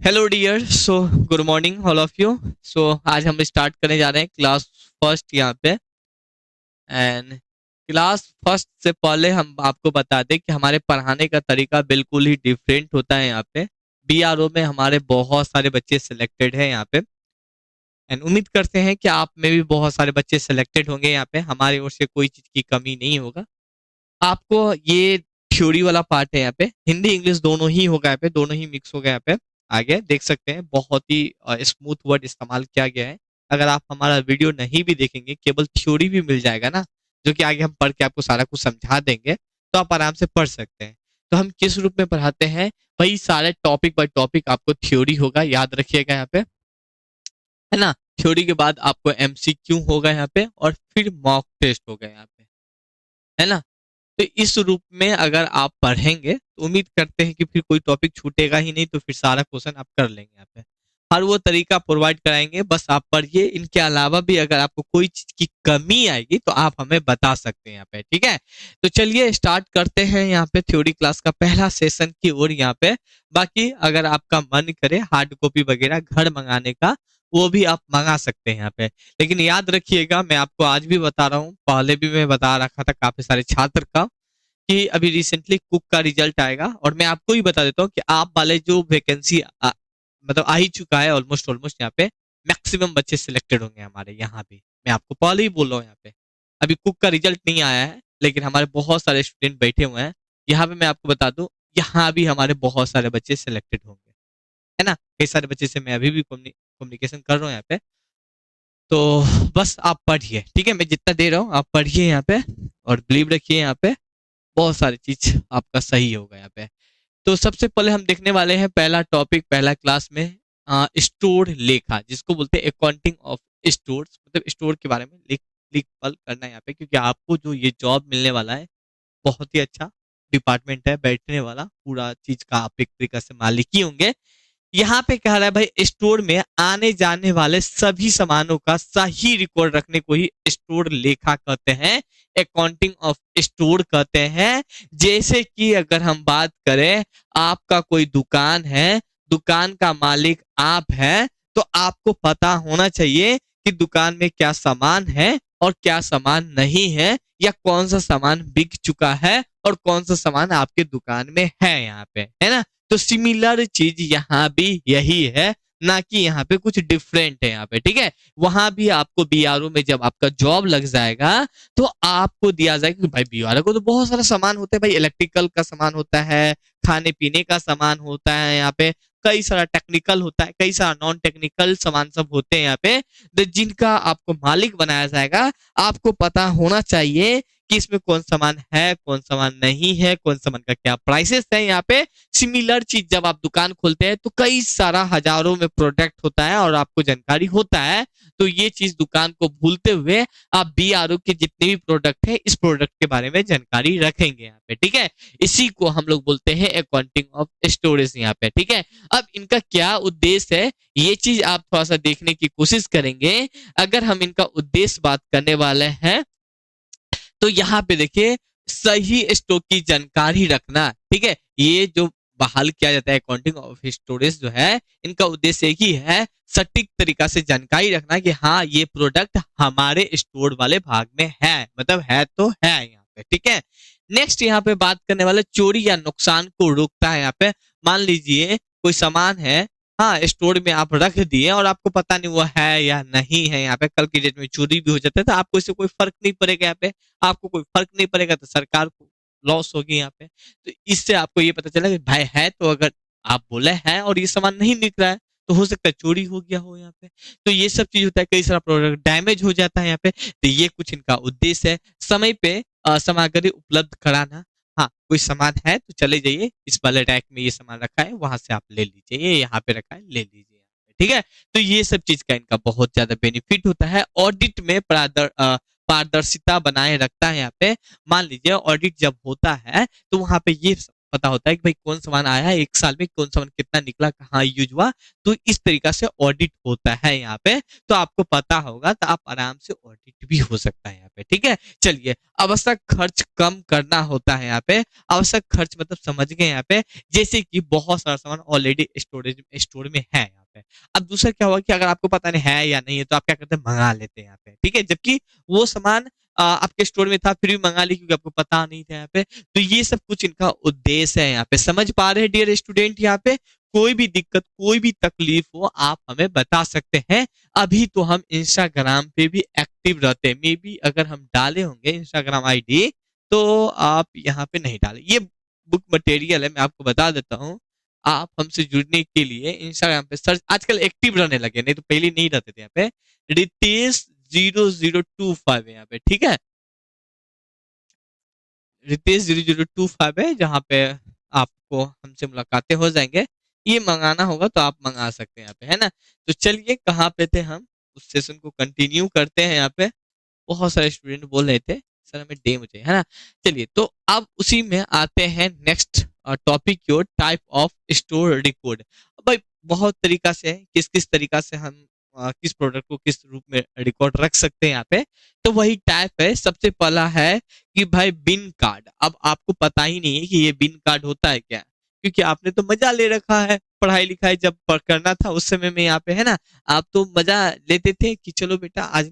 Hello dear, so good morning all of you. So आज हम start करने जा रहे हैं क्लास फर्स्ट यहाँ पे। एंड क्लास फर्स्ट से पहले हम आपको बता दें कि हमारे पढ़ाने का तरीका बिल्कुल ही डिफरेंट होता है यहाँ पे। बीआरओ में हमारे बहुत सारे बच्चे सिलेक्टेड हैं यहाँ पे। एंड उम्मीद करते हैं कि आप में भी बहुत सारे बच्चे सिलेक्टेड होंगे यहाँ पे। हमारी ओर से कोई चीज़ की कमी नहीं होगा आपको। ये थ्योरी वाला पार्ट है यहाँ पे, हिंदी इंग्लिश दोनों ही होगा यहाँ पे, दोनों ही मिक्स हो गया यहाँ पे। आगे देख सकते हैं बहुत ही स्मूथ वर्ड इस्तेमाल किया गया है। अगर आप हमारा वीडियो नहीं भी देखेंगे, केवल थ्योरी भी मिल जाएगा ना, जो कि आगे हम पढ़ के आपको सारा कुछ समझा देंगे, तो आप आराम से पढ़ सकते हैं। तो हम किस रूप में पढ़ाते हैं भाई, सारे टॉपिक बाय टॉपिक आपको थ्योरी होगा, याद रखिएगा यहाँ पे, है ना। थ्योरी के बाद आपको एमसीक्यू होगा यहाँ पे, और फिर मॉक टेस्ट होगा यहाँ पे, है ना। तो इस रूप में अगर आप पढ़ेंगे तो उम्मीद करते हैं कि फिर कोई टॉपिक छूटेगा ही नहीं, तो फिर सारा क्वेश्चन आप कर लेंगे यहाँ पे। हर वो तरीका प्रोवाइड कराएंगे, बस आप पढ़िए। इनके अलावा भी अगर आपको कोई चीज की कमी आएगी तो आप हमें बता सकते हैं यहाँ पे, ठीक है। तो चलिए स्टार्ट करते हैं यहाँ पे थ्योरी क्लास का पहला सेशन की ओर यहाँ पे। बाकी अगर आपका मन करे हार्ड कॉपी वगैरह घर मंगाने का, वो भी आप मंगा सकते हैं यहाँ पे। लेकिन याद रखिएगा, मैं आपको आज भी बता रहा हूँ, पहले भी मैं बता रखा था काफी सारे छात्र का, कि अभी रिसेंटली कुक का रिजल्ट आएगा। और मैं आपको ही बता देता हूँ कि आप वाले जो वैकेंसी मतलब आ ही चुका है, ऑलमोस्ट ऑलमोस्ट यहाँ पे मैक्सिमम बच्चे सिलेक्टेड होंगे हमारे यहाँ भी। मैं आपको पहले ही बोल रहा हूँ यहाँ पे। अभी कुक का रिजल्ट नहीं आया है, लेकिन हमारे बहुत सारे स्टूडेंट बैठे हुए हैं यहाँ पे। मैं आपको बता दूं, यहाँ भी हमारे बहुत सारे बच्चे सिलेक्टेड होंगे, है ना। कई सारे बच्चे से मैं अभी भी कम्युनिकेशन कर रहा हूँ यहाँ पे। तो बस आप पढ़िए, ठीक है। मैं जितना दे रहा हूँ आप पढ़िए यहाँ पे, और बिलीव रखिए यहाँ पे, बहुत सारी चीज आपका सही होगा यहाँ पे। तो सबसे पहले हम देखने वाले हैं पहला टॉपिक, पहला क्लास में स्टोर लेखा, जिसको बोलते हैं अकाउंटिंग ऑफ स्टोर्स। मतलब स्टोर के बारे में लिख लिख पल करना है यहाँ पे, क्योंकि आपको जो ये जॉब मिलने वाला है, बहुत ही अच्छा डिपार्टमेंट है बैठने वाला, पूरा चीज का आप एक तरीके से मालिक ही होंगे। यहाँ पे कह रहा है भाई, स्टोर में आने जाने वाले सभी सामानों का सही रिकॉर्ड रखने को ही स्टोर लेखा कहते हैं, अकाउंटिंग ऑफ स्टोर कहते हैं। जैसे कि अगर हम बात करें, आपका कोई दुकान है, दुकान का मालिक आप हैं, तो आपको पता होना चाहिए कि दुकान में क्या सामान है और क्या सामान नहीं है, या कौन सा सामान बिक चुका है और कौन सा सामान आपके दुकान में है यहाँ पे, है ना। तो सिमिलर चीज यहाँ भी यही है, ना कि यहाँ पे कुछ डिफरेंट है यहाँ पे, ठीक है। वहां भी आपको बीआरओ में जब आपका जॉब लग जाएगा, तो आपको दिया जाएगा कि भाई बीआरओ को तो बहुत सारा सामान होता है भाई, इलेक्ट्रिकल का सामान होता है, खाने पीने का सामान होता है यहाँ पे, कई सारा टेक्निकल होता है, कई सारा नॉन टेक्निकल सामान सब होते हैं यहाँ पे, जिनका आपको मालिक बनाया जाएगा। आपको पता होना चाहिए कि इसमें कौन सामान है, कौन सामान नहीं है, कौन सामान का क्या प्राइसेस है यहाँ पे। सिमिलर चीज जब आप दुकान खोलते हैं तो कई सारा हजारों में प्रोडक्ट होता है और आपको जानकारी होता है, तो ये चीज दुकान को भूलते हुए आप बीआरओ के जितने भी प्रोडक्ट है, इस प्रोडक्ट के बारे में जानकारी रखेंगे यहाँ पे, ठीक है। इसी को हम लोग बोलते हैं अकाउंटिंग ऑफ स्टोरेज यहाँ पे, ठीक है। अब इनका क्या उद्देश्य है, ये चीज आप थोड़ा सा देखने की कोशिश करेंगे। अगर हम इनका उद्देश्य बात करने वाले हैं, तो यहाँ पे देखिए, सही स्टॉक की जानकारी रखना, ठीक है। ये जो बहाल किया जाता है अकाउंटिंग ऑफ स्टोरेज जो है, इनका उद्देश्य एक ही है, सटीक तरीका से जानकारी रखना कि हाँ ये प्रोडक्ट हमारे स्टोर वाले भाग में है, मतलब है तो है यहाँ पे, ठीक है। नेक्स्ट यहाँ पे बात करने वाले, चोरी या नुकसान को रोकता है यहाँ पे। मान लीजिए कोई सामान है, हाँ स्टोर में आप रख दिए और आपको पता नहीं वो है या नहीं है, यहाँ पे कल की डेट में चोरी भी हो जाता है, तो आपको इससे कोई फर्क नहीं पड़ेगा यहाँ पे। आपको कोई फर्क नहीं पड़ेगा तो सरकार को लॉस होगी यहाँ पे। तो इससे आपको ये पता चला कि भाई है, तो अगर आप बोले हैं और ये सामान नहीं निकल रहा है, तो हो सकता है चोरी हो गया हो यहाँ पे। तो ये सब चीज होता है, कई सारा प्रोडक्ट डैमेज हो जाता है यहाँ पे। तो ये कुछ इनका उद्देश्य है। समय पे सामग्री उपलब्ध कराना, हाँ कोई सामान है तो चले जाइए, इस वाले रैक में ये सामान रखा है, वहां से आप ले लीजिए, ये यहाँ पे रखा है ले लीजिए, ठीक है। तो ये सब चीज का इनका बहुत ज्यादा बेनिफिट होता है। ऑडिट में पारदर्शिता बनाए रखता है यहाँ पे। मान लीजिए ऑडिट जब होता है, तो वहां पे ये पता होता है कि भाई कौन सामान आया है एक साल में, कौन सामान कितना निकला, कहाँ यूज हुआ। तो इस तरीका से ऑडिट होता है यहाँ पे। तो आपको पता होगा तो आप आराम से ऑडिट भी हो सकता है यहाँ पे, ठीक है। चलिए, आवश्यक खर्च कम करना होता है यहाँ पे। आवश्यक खर्च मतलब समझ गए यहाँ पे, जैसे कि बहुत सारा सामान ऑलरेडी स्टोर में है यहाँ पे। अब दूसरा क्या हुआ कि अगर आपको पता नहीं है या नहीं है तो आप क्या करते हैं, मंगा लेते हैं यहाँ पे, ठीक है। जबकि वो सामान आपके स्टोर में था फिर भी मंगा ली क्योंकि आपको पता नहीं था यहाँ पे। तो ये सब कुछ इनका उद्देश्य है यहाँ पे। समझ पा रहे हैं डियर स्टूडेंट? यहाँ पे कोई भी दिक्कत, कोई भी तकलीफ हो आप हमें बता सकते हैं। अभी तो हम इंस्टाग्राम पे भी एक्टिव रहते हैं, मे बी अगर हम डाले होंगे इंस्टाग्राम आईडी तो आप यहाँ पे नहीं डाले। ये बुक मटेरियल है, मैं आपको बता देता हूँ। आप हमसे जुड़ने के लिए इंस्टाग्राम पे सर्च, आजकल एक्टिव रहने लगे, नहीं तो पहले नहीं रहते थे यहाँ पे। रितेश 0025 है यहाँ पे, ठीक है। रितेश 0025 है, जहाँ पे आपको हमसे मुलाकातें हो जाएंगे। ये मंगाना होगा तो आप मंगा सकते हैं यहाँ पे, है ना। तो चलिए, कहाँ पे थे हम, उस सेशन को कंटिन्यू करते हैं यहाँ पे। बहुत सारे स्टूडेंट बोल रहे थे सर हमें डेमो चाहिए, है ना। चलिए, तो अब उसी में आते हैं नेक्स्ट टॉपिक की ओर, टाइप ऑफ स्टोर रिकॉर्ड। भाई बहुत तरीका से है, किस किस तरीका से हम किस प्रोडक्ट को किस रूप में रिकॉर्ड रख सकते हैं यहाँ पे। तो वही टाइप है। सबसे पहला है कि भाई बिन कार्ड। अब आपको पता ही नहीं है कि ये बिन कार्ड होता है क्या, क्योंकि आपने तो मजा ले रखा है पढ़ाई लिखाई जब करना था उस समय में यहाँ पे, है ना। आप तो मजा लेते थे कि चलो बेटा आज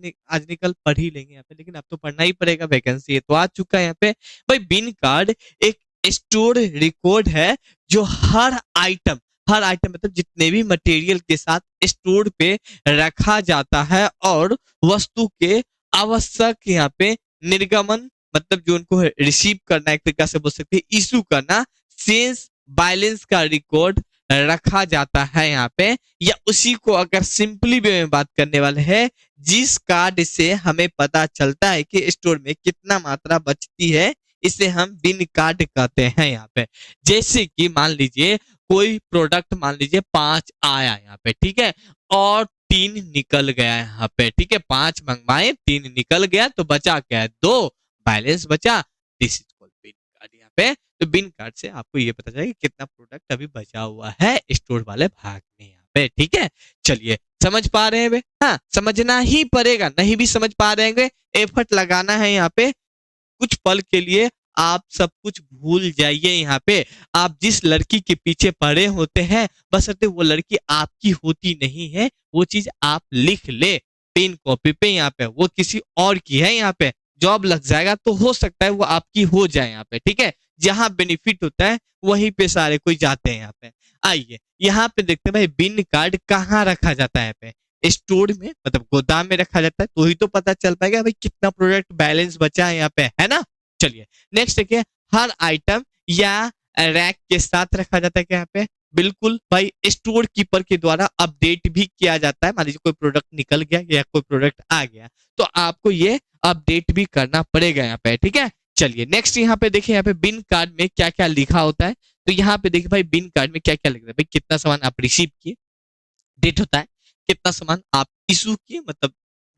निकल पढ़ ही लेंगे यहाँ पे, लेकिन अब तो पढ़ना ही पड़ेगा, वैकेंसी है तो आ चुका है यहाँ पे। भाई बिन कार्ड एक स्टोर रिकॉर्ड है जो हर आइटम मतलब जितने भी मटेरियल के साथ स्टोर पे रखा जाता है और वस्तु के आवश्यक यहाँ पे निर्गमन मतलब जो उनको रिसीव करना, एक तरीका से बोल सकते हैं इशू करना, सेल्स बैलेंस का रिकॉर्ड रखा जाता है यहाँ पे। या उसी को अगर सिंपली वे में बात करने वाले हैं, जिस कार्ड से हमें पता चलता है कि स्टोर में कितना मात्रा बचती है, इसे हम बिन कार्ड कहते हैं यहाँ पे। जैसे कि मान लीजिए कोई प्रोडक्ट मान लीजिए 5 आया यहाँ पे, ठीक है, और 3 निकल गया यहाँ पे, ठीक है। 5 मंगवाए, 3 निकल गया, तो बचा क्या है, 2 बैलेंस बचा। This is called bin card यहाँ पे। तो बिन कार्ड से आपको ये पता चलेगा कितना प्रोडक्ट अभी बचा हुआ है स्टोर वाले भाग में यहाँ पे, ठीक है। चलिए, समझ पा रहे हैं वे? हाँ, समझना ही पड़ेगा, नहीं भी समझ पा रहे हैं एफर्ट लगाना है यहाँ पे। कुछ पल के लिए आप सब कुछ भूल जाइए यहाँ पे। आप जिस लड़की के पीछे पड़े होते हैं, बशर्ते वो लड़की आपकी होती नहीं है, वो चीज आप लिख ले पेन कॉपी पे यहाँ पे, वो किसी और की है यहाँ पे। जॉब लग जाएगा तो हो सकता है वो आपकी हो जाए यहाँ पे, ठीक है। जहां बेनिफिट होता है वहीं पे सारे कोई जाते हैं यहाँ पे। आइए यहाँ पे देखते हैं भाई बिन कार्ड कहाँ रखा जाता है यहाँ पे। स्टोर में मतलब गोदाम में रखा जाता है, तो ही तो पता चल पाएगा भाई कितना प्रोडक्ट बैलेंस बचा है यहाँ पे, है ना। चलिए नेक्स्ट देखिए, हर आइटम या रैक के साथ रखा जाता है क्या यहाँ पे। बिल्कुल भाई, स्टोर कीपर के द्वारा अपडेट भी किया जाता है। मान लीजिए कोई प्रोडक्ट निकल गया या कोई प्रोडक्ट आ गया तो आपको ये अपडेट भी करना पड़ेगा यहाँ पे, ठीक है। चलिए नेक्स्ट यहाँ पे देखिए, यहाँ पे बिन कार्ड में क्या क्या लिखा होता है। तो यहाँ पे देखिए भाई बिन कार्ड में क्या क्या लिखा है भाई, कितना सामान आप रिसीव किए, डेट होता है, कितना सामान आप इशू किए मतलब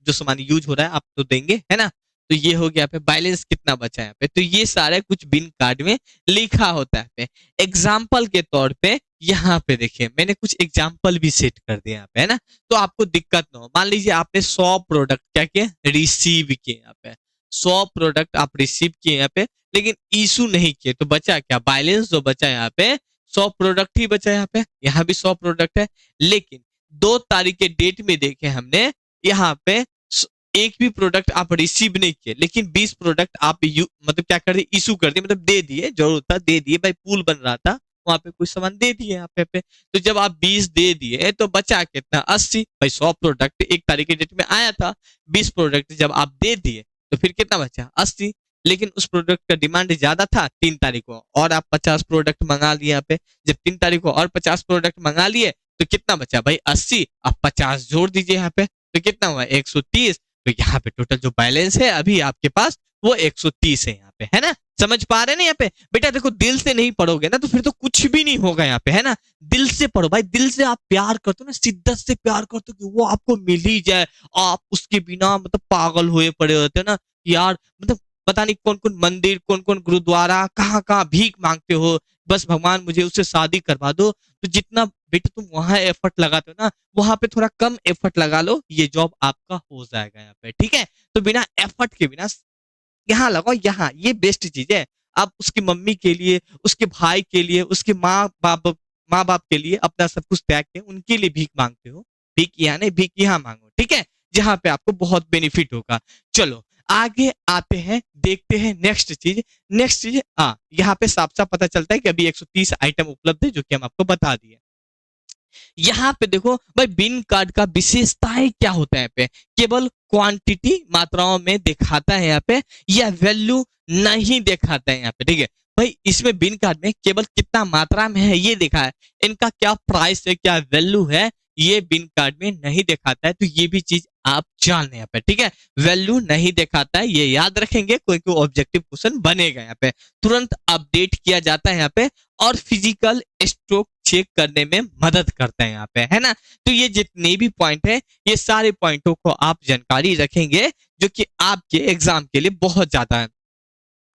जो सामान यूज हो रहा है आप तो देंगे, है ना। तो ये हो गया पे बैलेंस कितना बचा है पे। तो ये सारे कुछ बिन कार्ड में लिखा होता है पे। एग्जाम्पल के तौर पे यहाँ पे देखिए मैंने कुछ एग्जाम्पल भी सेट कर दिया यहाँ पे, है ना। तो आपको दिक्कत ना हो। मान लीजिए आपने 100 प्रोडक्ट क्या किए, रिसीव किए यहाँ पे। 100 प्रोडक्ट आप रिसीव किए यहाँ पे, लेकिन इशू नहीं किए, तो बचा क्या, बैलेंस जो बचा यहाँ पे 100 प्रोडक्ट ही बचा यहाँ पे। यहाँ भी 100 प्रोडक्ट है, लेकिन 2 तारीख के डेट में देखे हमने यहाँ पे एक भी प्रोडक्ट आप रिसीव नहीं किए, लेकिन 20 प्रोडक्ट आप मतलब क्या कर दिए, इशू कर दिए, मतलब दे दिए, जरूरत था दे दिए भाई, पूल बन रहा था वहां पे कुछ सामान दे दिए यहाँ पे। तो जब आप 20 दे दिए तो बचा कितना, 80। भाई 100 प्रोडक्ट 1 तारीख के डेट में आया था, 20 प्रोडक्ट जब आप दे दिए तो फिर कितना बचा, 80। लेकिन उस प्रोडक्ट का डिमांड ज्यादा था 3 तारीख को, और आप 50 प्रोडक्ट मंगा लिए यहाँ पे। जब 3 तारीख को और 50 प्रोडक्ट मंगा लिए तो कितना बचा भाई, 80। आप 50 जोड़ दीजिए यहाँ पे तो कितना हुआ, 130। तो यहाँ पे टोटल जो बैलेंस है अभी आपके पास वो 130 है यहाँ पे, है ना। समझ पा रहे हैं ना यहाँ पे। बेटा देखो, दिल से नहीं पढ़ोगे ना तो फिर तो कुछ भी नहीं होगा यहाँ पे, है ना। दिल से पढ़ो भाई, दिल से आप प्यार करते हो ना, शिद्दत से प्यार करते हो कि वो आपको मिल ही जाए, आप उसके बिना मतलब पागल हुए पड़े होते हो ना यार। मतलब पता नहीं कौन कौन मंदिर, कौन कौन गुरुद्वारा, कहाँ कहाँ भीख मांगते हो, बस भगवान मुझे उससे शादी करवा दो। तो जितना बेटा तुम वहां एफर्ट लगाते हो ना, वहां पे थोड़ा कम एफर्ट लगा लो, ये जॉब आपका हो जाएगा यहाँ पे, ठीक है। तो बिना एफर्ट के, बिना, यहाँ लगाओ, यहाँ, ये बेस्ट चीज है। आप उसकी मम्मी के लिए, उसके भाई के लिए, उसके माँ बाप के लिए अपना सब कुछ त्याग के उनके लिए भीख मांगते हो। भीख यहाँ नहीं, भीख यहाँ मांगो, ठीक है, जहाँ पे आपको बहुत बेनिफिट होगा। चलो आगे आते हैं, देखते हैं नेक्स्ट चीज। नेक्स्ट चीज, हाँ, यहाँ पे साफ साफ पता चलता है कि अभी 130 आइटम उपलब्ध है, जो कि हम आपको बता दिए। यहाँ पे देखो भाई, बिन कार्ड का विशेषताएं क्या होता है यहाँ पे, केवल क्वांटिटी, मात्राओं में दिखाता है यहाँ पे, या वैल्यू नहीं दिखाता है यहाँ पे, ठीक है। भाई इसमें बिन कार्ड में केवल कितना मात्रा में है ये दिखा है, इनका क्या प्राइस है, क्या वैल्यू है, ये बिन कार्ड में नहीं दिखाता है। तो ये भी चीज आप जान लें यहाँ पे, ठीक है। वैल्यू नहीं दिखाता है, ये याद रखेंगे, कोई कोई ऑब्जेक्टिव क्वेश्चन बनेगा यहाँ पे। तुरंत अपडेट किया जाता है यहाँ पे, और फिजिकल स्टॉक चेक करने में मदद करता है यहाँ पे, है ना। तो ये जितने भी पॉइंट है, ये सारे पॉइंटों को आप जानकारी रखेंगे, जो कि आपके एग्जाम के लिए बहुत ज्यादा है।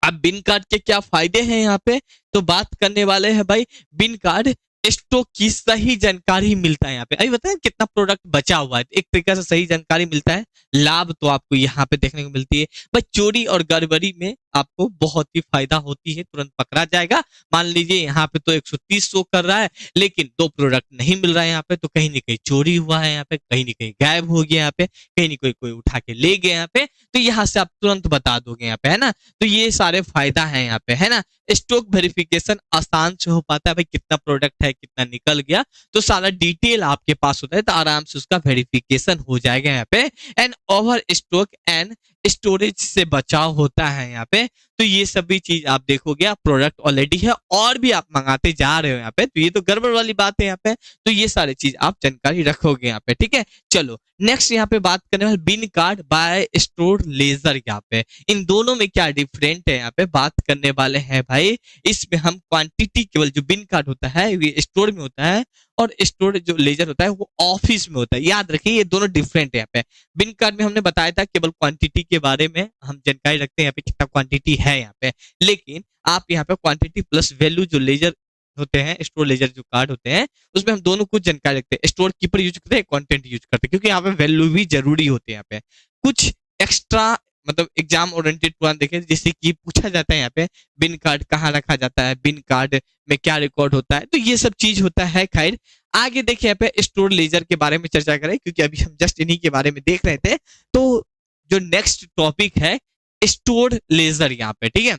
अब बिन कार्ड के क्या फायदे हैं यहाँ पे, तो बात करने वाले हैं भाई। बिन कार्ड स्टॉक की सही जानकारी मिलता है यहाँ पे। अभी बताएं कितना प्रोडक्ट बचा हुआ है, एक तरीके से सही जानकारी मिलता है। लाभ तो आपको यहाँ पे देखने को मिलती है भाई, चोरी और गड़बड़ी में आपको बहुत ही फायदा होती है, तुरंत पकड़ा जाएगा। मान लीजिए यहाँ पे तो 130 शो कर रहा है, लेकिन दो प्रोडक्ट नहीं मिल रहा है यहाँ पे, तो कहीं ना कहीं चोरी हुआ है यहाँ पे, कहीं ना कहीं गायब हो गया यहाँ पे, कहीं ना कहीं कोई उठा के ले गया यहाँ पे, तो यहाँ से आप तुरंत बता दोगे यहाँ पे, है ना। तो ये सारे फायदा है यहाँ पे, है ना। स्टॉक वेरिफिकेशन आसान से हो पाता है भाई, कितना प्रोडक्ट है, कितना निकल गया, तो सारा डिटेल आपके पास होता है, तो आराम से उसका वेरिफिकेशन हो जाएगा यहाँ पे। And over stock and storage से बचाव होता है यहाँ पे। तो ये सभी चीज आप देखोगे, आप प्रोडक्ट ऑलरेडी है और भी आप मंगाते जा रहे हो यहाँ पे, तो ये तो गड़बड़ वाली बात है यहाँ पे। तो ये सारी चीज आप जानकारी रखोगे यहाँ पे, ठीक है। चलो नेक्स्ट यहाँ पे बात करने वाले बिन कार्ड बाय स्टोर लेजर, यहाँ पे इन दोनों में क्या डिफरेंट है यहाँ पे बात करने वाले हैं भाई। इसमें हम क्वांटिटी, केवल जो बिन कार्ड होता है ये स्टोर में होता है, और स्टोर जो लेजर होता है वो ऑफिस में होता है। याद रखिए ये दोनों डिफरेंट है यहाँ पे। बिन कार्ड में हमने बताया था केवल क्वांटिटी के बारे में हम जानकारी रखते हैं यहाँ पे, कितना क्वांटिटी है यहाँ पे, लेकिन आप यहाँ पे क्वांटिटी प्लस वैल्यू जो लेजर होते हैं, स्टोर लेजर जो कार्ड होते हैं, उसमें हम दोनों कुछ जानकारी रखते हैं। स्टोर कीपर यूज करते हैं, कंटेंट यूज करते हैं, क्योंकि यहाँ पे वैल्यू भी जरूरी होती है यहाँ पे। कुछ एक्स्ट्रा मतलब एग्जाम ओरिएंटेड प्लान देखें, जैसे कि पूछा जाता है यहाँ पे बिन कार्ड कहाँ रखा जाता है, बिन कार्ड में क्या रिकॉर्ड होता है, तो ये सब चीज होता है। खैर आगे देखिए यहाँ पे स्टोर लेजर के बारे में चर्चा करें, क्योंकि अभी हम जस्ट इन्हीं के बारे में देख रहे थे। तो जो नेक्स्ट टॉपिक है स्टोर लेजर यहाँ पे, ठीक है।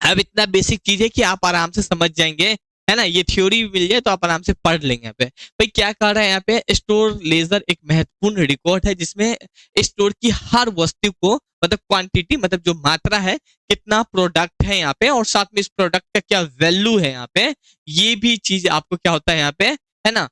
अब इतना बेसिक चीज है कि आप आराम से समझ जाएंगे, है ना। ये थ्योरी मिल जाए तो आप आराम से पढ़ लेंगे यहाँ पे। भाई क्या कह रहा है यहाँ पे, स्टोर लेजर एक महत्वपूर्ण रिकॉर्ड है, जिसमें स्टोर की हर वस्तु को, मतलब क्वांटिटी, मतलब जो मात्रा है, कितना प्रोडक्ट है यहाँ पे, और साथ में इस प्रोडक्ट का क्या वैल्यू है यहाँ पे, ये भी चीज आपको क्या होता है यहाँ पे, है ना,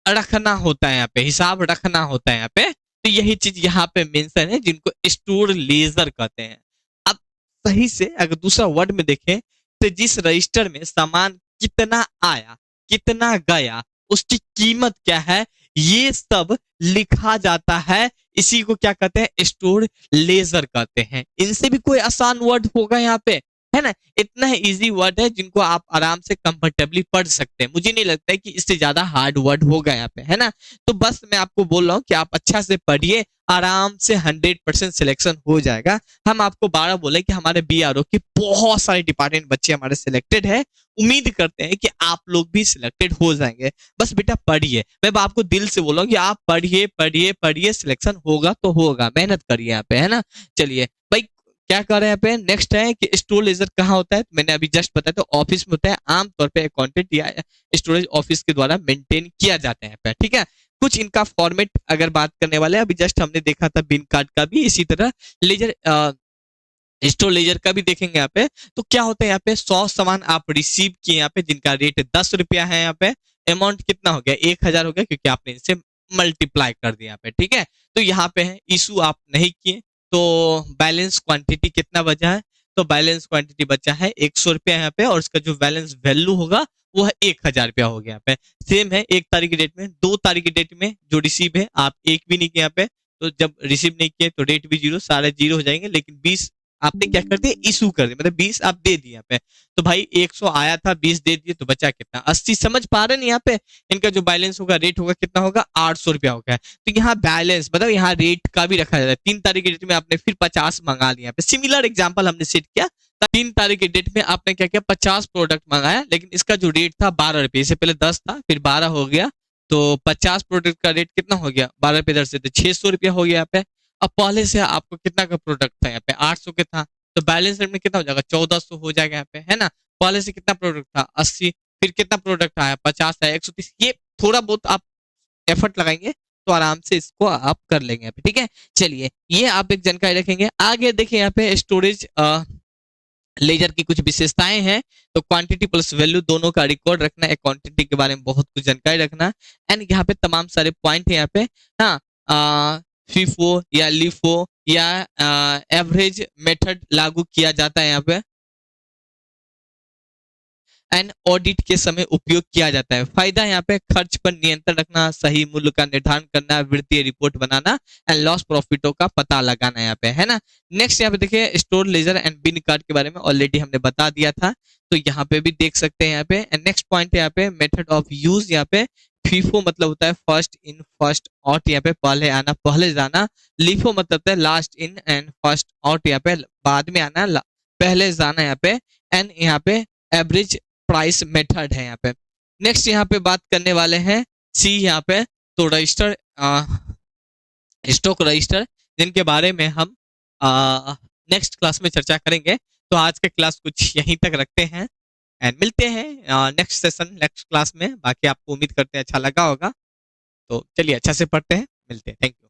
रखना होता है यहाँ पे, हिसाब रखना होता है यहाँ पे। तो यही चीज यहाँ पे मेंशन है, जिनको स्टोर लेजर कहते हैं। अब सही से अगर दूसरा वर्ड में देखें, तो जिस रजिस्टर में सामान कितना आया, कितना गया, उसकी कीमत क्या है, ये सब लिखा जाता है। इसी को क्या कहते हैं, स्टोर लेजर कहते हैं। इनसे भी कोई आसान वर्ड होगा यहाँ पे, है ना। इतना ही इजी वर्ड है जिनको आप आराम से कंफर्टेबली पढ़ सकते हैं। मुझे नहीं लगता है कि इससे ज्यादा हार्ड वर्ड होगा यहाँ पे, है ना। तो बस मैं आपको बोल रहा हूँ कि आप अच्छा से पढ़िए, आराम से 100% सिलेक्शन हो जाएगा। हम आपको 12 बोले कि हमारे बीआरओ की बहुत सारे डिपार्टमेंट बच्चे हमारे सिलेक्टेड है, उम्मीद करते हैं कि आप लोग भी सिलेक्टेड हो जाएंगे। बस बेटा पढ़िए, मैं आपको दिल से बोल रहा हूँ कि आप पढ़िए पढ़िए पढ़िए, सिलेक्शन होगा तो होगा, मेहनत करिए यहाँ पे, है ना। चलिए भाई क्या कर रहे हैं यहाँ पे, नेक्स्ट है कि स्टोर लेजर कहाँ होता है, मैंने अभी जस्ट बताया, तो ऑफिस में होता है। आमतौर पे अकाउंटेंट या स्टोरेज ऑफिस के द्वारा मेंटेन किया जाता है यहाँ पे, ठीक है। कुछ इनका फॉर्मेट अगर बात करने वाले हैं, अभी जस्ट हमने देखा था बिन कार्ड का भी, इसी तरह लेजर स्टोर लेजर का भी देखेंगे यहाँ पे। तो क्या होता है यहाँ पे, 100 सामान आप रिसीव किए यहाँ पे, जिनका रेट 10 रुपया है यहाँ पे। अमाउंट कितना हो गया, 1000 हो गया, क्योंकि आपने इनसे मल्टीप्लाई कर दिया यहाँ पे, ठीक है। तो यहाँ पे है इशू आप नहीं किए, तो बैलेंस क्वांटिटी कितना बचा है, तो बैलेंस क्वांटिटी बचा है 100 रुपया यहाँ पे, और उसका जो बैलेंस वैल्यू होगा वो है 1000 रुपया हो गया यहाँ पे। सेम है 1 तारीख की डेट में, 2 तारीख की डेट में जो रिसीव है, आप एक भी नहीं किए यहाँ पे, तो जब रिसीव नहीं किए तो रेट भी जीरो, सारे जीरो हो जाएंगे। लेकिन 20 आपने क्या कर दिया, इशू कर दिया, मतलब 20 आप दे दिए यहाँ पे। तो भाई 100 आया था, 20 दे दिए, तो बचा कितना, 80। समझ पा रहे हैं यहाँ पे, इनका जो बैलेंस होगा, रेट होगा, कितना होगा, 800 रुपया होगा। तो यहाँ बैलेंस मतलब यहाँ रेट का भी रखा जाता है। 3 तारीख के डेट में आपने फिर 50 मंगा लिया। यहाँ पे सिमिलर एग्जाम्पल हमने सेट किया। 3 तारीख के डेट में आपने क्या किया, 50 प्रोडक्ट मंगाया, लेकिन इसका जो रेट था 12 रुपये, इससे पहले 10 था, फिर 12 हो गया, तो 50 प्रोडक्ट का रेट कितना हो गया, 12 रुपये दर से, तो 600 रुपया हो गया यहाँ पे। अब पहले से आपको कितना का प्रोडक्ट था, यहाँ पे 800 के था, तो बैलेंस रेट में कितना हो जाएगा, 1400 हो जाएगा यहाँ पे, है ना। पहले से कितना प्रोडक्ट था, 80, फिर कितना प्रोडक्ट आया, 50 आया, 130। ये थोड़ा बहुत आप एफर्ट लगाएंगे तो आराम से इसको आप कर लेंगे यहाँ पे, ठीक है। चलिए, ये आप एक जानकारी रखेंगे। आगे देखिए यहाँ पे स्टोरेज लेजर की कुछ विशेषताएं हैं। तो क्वांटिटी प्लस वैल्यू दोनों का रिकॉर्ड रखना है, क्वांटिटी के बारे में बहुत कुछ जानकारी रखना। एंड यहाँ पे तमाम सारे पॉइंट है यहाँ पे। हाँ, फीफो या लिफो या एवरेज मेथड लागू किया जाता है यहाँ पे, एंड ऑडिट के समय उपयोग किया जाता है। फायदा यहाँ पे, खर्च पर नियंत्रण रखना, सही मूल्य का निर्धारण करना, वित्तीय रिपोर्ट बनाना, एंड लॉस प्रॉफिटों का पता लगाना यहाँ पे, है ना। नेक्स्ट यहाँ पे देखिए, store ledger and bin card के बारे में ऑलरेडी हमने बता दिया था, तो यहाँ पे भी देख सकते हैं यहाँ पे। एंड नेक्स्ट पॉइंट है यहाँ पे, मेथड ऑफ यूज। यहाँ पे फीफो मतलब होता है फर्स्ट इन फर्स्ट आउट, यहाँ पे पहले आना पहले जाना। लिफो मतलब होता है last in and first out, यहाँ पे बाद में आना, पहले जाना यहाँ पे। एंड यहाँ पे एवरेज प्राइस मेथड है यहाँ पे। नेक्स्ट यहाँ पे बात करने वाले हैं सी यहाँ पे, तो रजिस्टर, स्टॉक रजिस्टर, जिनके बारे में हम नेक्स्ट क्लास में चर्चा करेंगे। तो आज के क्लास कुछ यहीं तक रखते हैं, एंड मिलते हैं नेक्स्ट सेशन नेक्स्ट क्लास में। बाकी आपको उम्मीद करते हैं अच्छा लगा होगा। तो चलिए, अच्छा से पढ़ते हैं, मिलते हैं, थैंक यू।